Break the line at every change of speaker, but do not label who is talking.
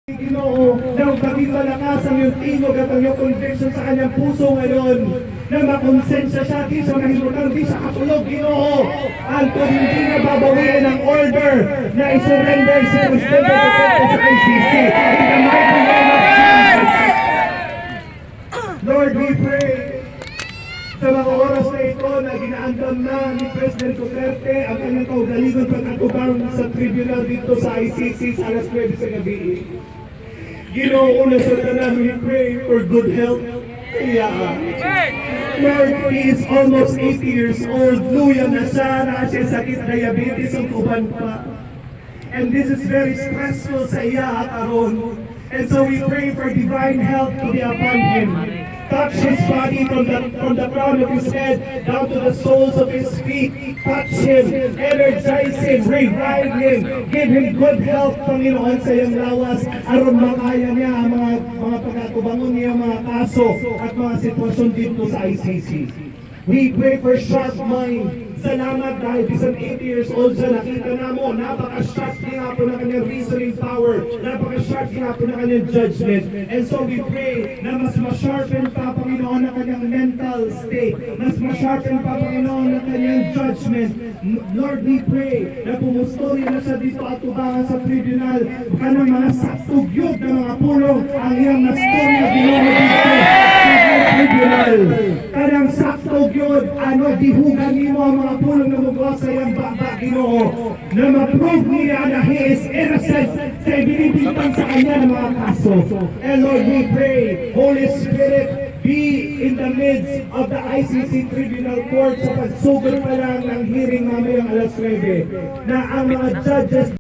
Ginoo, nang maging malakas ang iyong tingog at ang iyong conviction sa kanyang puso ngayon, na makonsensya siya, di siya mahimutan, di siya katulog, Ginoo. At kung hindi na babawiin ang order na isurrender si Presidente Duterte sa ICC, in the mighty name of Jesus. Lord, we pray sa mga oras na ito na ginaandam na ni President Duterte ang kanyang kaugaligon pagkatubang sa tribunal dito sa ICC sa alas 9 sa gabi. Ginoo, una sa tanan, we pray for good health. Lord, he is almost 80 years old. Luya na siya sakit diabetes ang kuban pa. And this is very stressful sa iya karon. And so we pray for divine health to be upon him. Touch his body from the crown of his head down to the soles of his feet. Touch him, energize him, revive him, give him good health, Panginoon, sa iyong lawas. Aron makaya niya ang mga pagkatubangon niya, mga kaso at mga sitwasyon dito sa ICC. We pray for sharp mind. Salamat dahil bisan 80 years old siya, nakita na mo, napaka-sharp nga po na kanyang reasoning power, napaka-sharp nga po na kanyang judgment. And so we pray na mas ma-sharpen pa, Panginoon, na kanyang mental state, mas ma-sharpen pa, Panginoon, na kanyang judgment. Lord, we pray na pumustorya na siya dito at tubangan sa tribunal, baka ng mga saktugyog na mga pulong ang iyang nastorya dito sa tribunal. Kanang sakto gyud dihugan nimo ang mga pulong na mugwa sa iyang baba, Ginoo, na ma-prove niya na he is innocent sa ibinibintang sa kanya ng mga kaso. And Lord, we pray, Holy Spirit, be in the midst of the ICC Tribunal Court sa pagsugod pa lang ng hearing mamayang alas 9 na ang mga judges